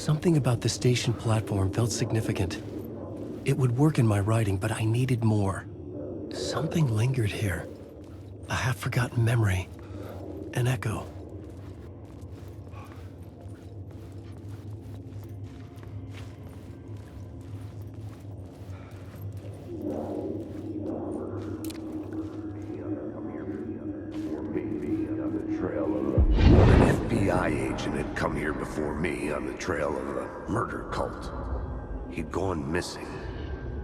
Something about the station platform felt significant. It would work in my writing, but I needed more. Something lingered here. A half-forgotten memory. An echo. An FBI agent had come here before me on the trail of a murder cult. He'd gone missing,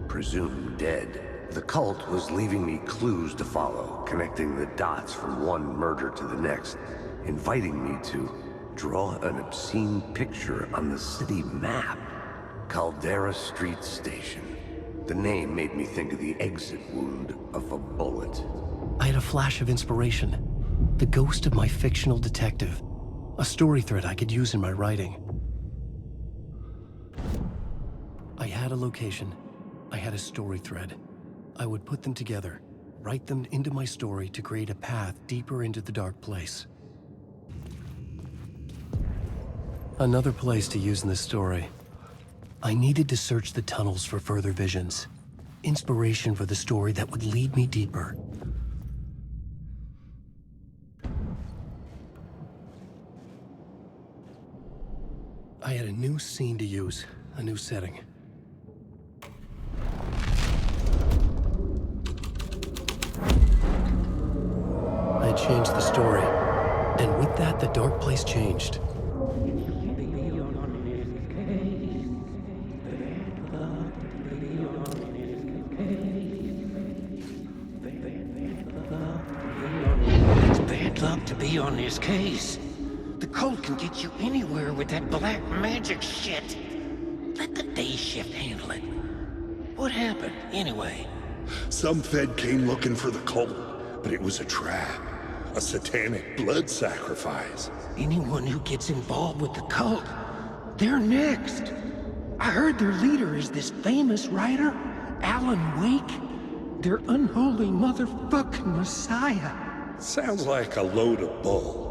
presumed dead. The cult was leaving me clues to follow, connecting the dots from one murder to the next, inviting me to draw an obscene picture on the city map. Caldera Street Station. The name made me think of the exit wound of a bullet. I had a flash of inspiration. The ghost of my fictional detective. A story thread I could use in my writing. I had a location. I had a story thread. I would put them together, write them into my story to create a path deeper into the dark place. Another place to use in this story. I needed to search the tunnels for further visions. Inspiration for the story that would lead me deeper. I had a new scene to use, a new setting. I had changed the story, and with that, the dark place changed. It's bad luck to be on this case. The cult can get you anywhere with that black magic shit. Let the day shift handle it. What happened, anyway? Some Fed came looking for the cult, but it was a trap. A satanic blood sacrifice. Anyone who gets involved with the cult, they're next. I heard their leader is this famous writer, Alan Wake. Their unholy motherfucking messiah. Sounds like a load of bull.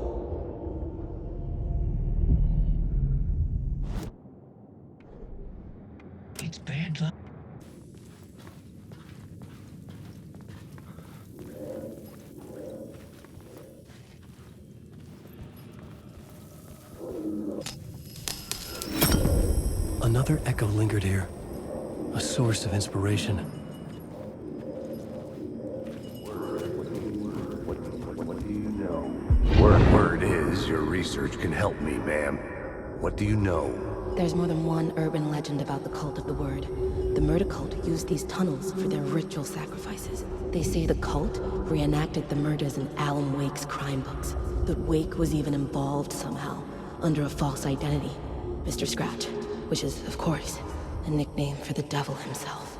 It's bad luck. Another echo lingered here, a source of inspiration. What do you know? Word is your research can help me, ma'am. What do you know? There's more than one urban legend about the Cult of the Word. The murder cult used these tunnels for their ritual sacrifices. They say the cult reenacted the murders in Alan Wake's crime books. That Wake was even involved somehow, under a false identity. Mr. Scratch, which is, of course, a nickname for the devil himself.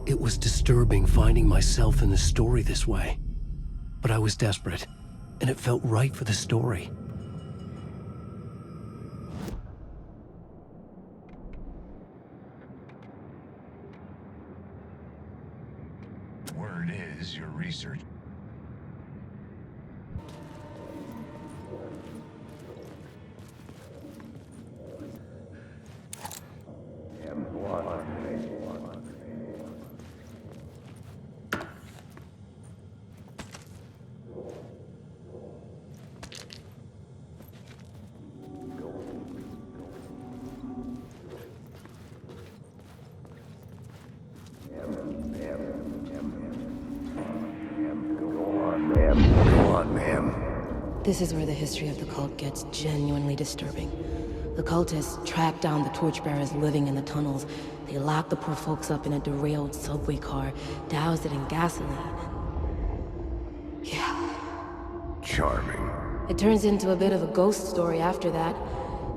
It was disturbing finding myself in the story this way. But I was desperate, and it felt right for the story. Word is your research. This is where the history of the cult gets genuinely disturbing. The cultists track down the torchbearers living in the tunnels. They lock the poor folks up in a derailed subway car, douse it in gasoline. Yeah. Charming. It turns into a bit of a ghost story after that.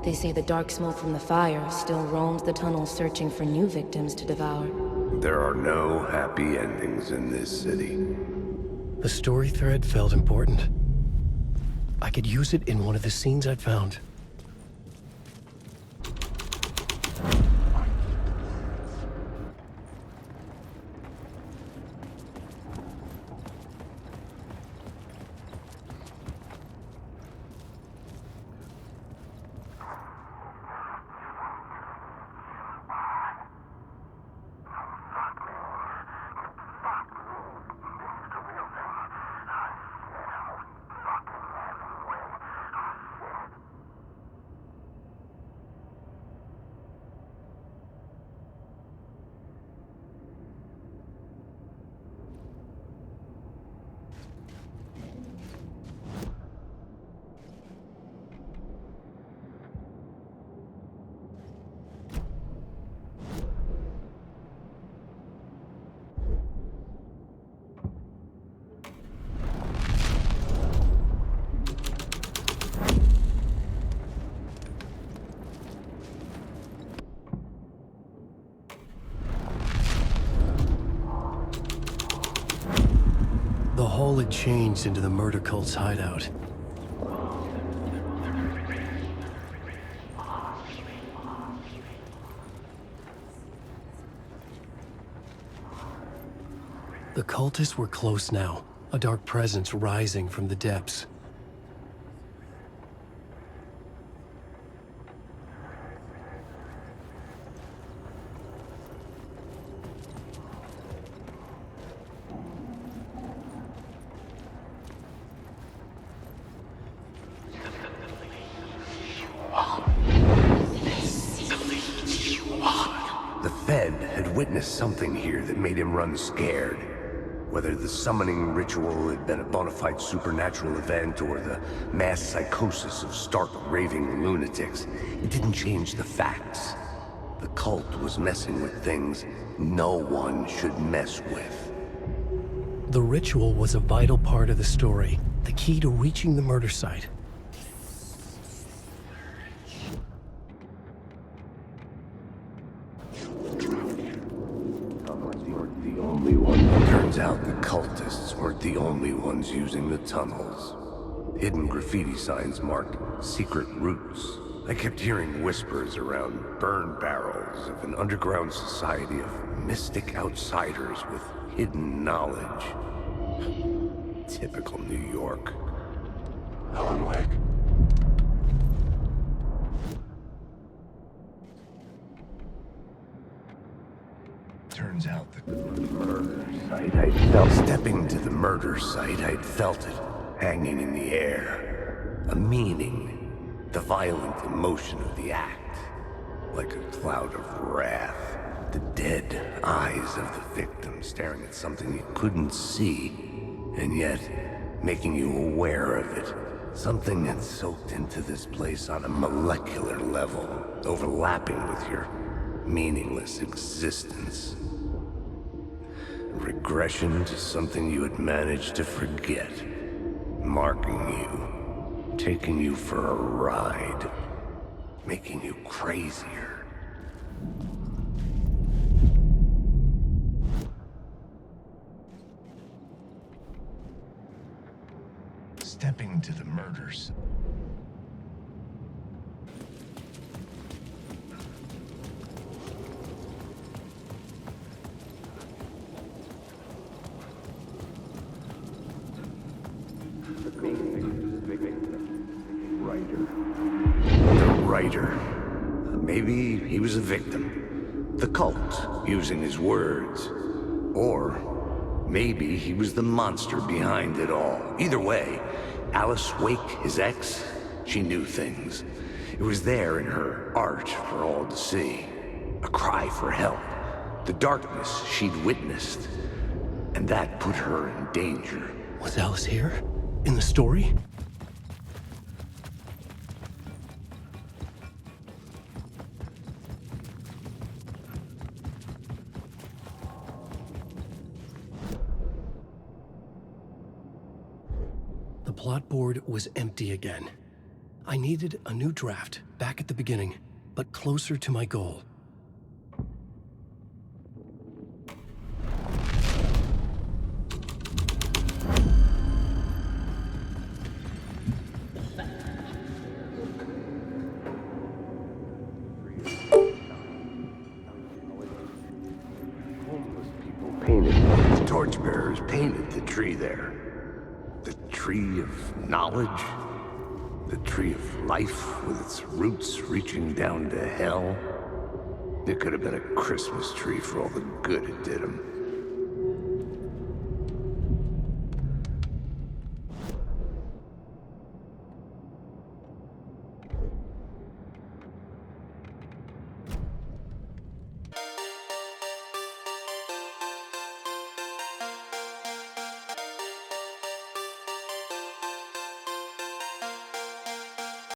They say the dark smoke from the fire still roams the tunnels searching for new victims to devour. There are no happy endings in this city. The story thread felt important. I could use it in one of the scenes I'd found. portal had changed into the murder cult's hideout. The cultists were close now, a dark presence rising from the depths. The Fed had witnessed something here that made him run scared. Whether the summoning ritual had been a bona fide supernatural event or the mass psychosis of stark raving lunatics, it didn't change the facts. The cult was messing with things no one should mess with. The ritual was a vital part of the story, the key to reaching the murder site. Turns out the cultists weren't the only ones using the tunnels. Hidden graffiti signs marked secret routes. I kept hearing whispers around burn barrels of an underground society of mystic outsiders with hidden knowledge. Typical New York. Alan Wake. Turns out the murder site, I felt stepping to the murder site, I'd felt it hanging in the air. A meaning, the violent emotion of the act, like a cloud of wrath. The dead eyes of the victim staring at something you couldn't see, and yet making you aware of it. Something had soaked into this place on a molecular level, overlapping with your meaningless existence. Regression to something you had managed to forget. Marking you. Taking you for a ride. Making you crazier. Stepping to the murders. The writer. Maybe he was a victim. The cult, using his words. Or maybe he was the monster behind it all. Either way, Alice Wake, his ex, she knew things. It was there in her art for all to see. A cry for help. The darkness she'd witnessed. And that put her in danger. Was Alice here? In the story? The plot board was empty again. I needed a new draft, back at the beginning, but closer to my goal. Torchbearers painted the tree there. The tree of knowledge. The tree of life with its roots reaching down to hell. It could have been a Christmas tree for all the good it did him.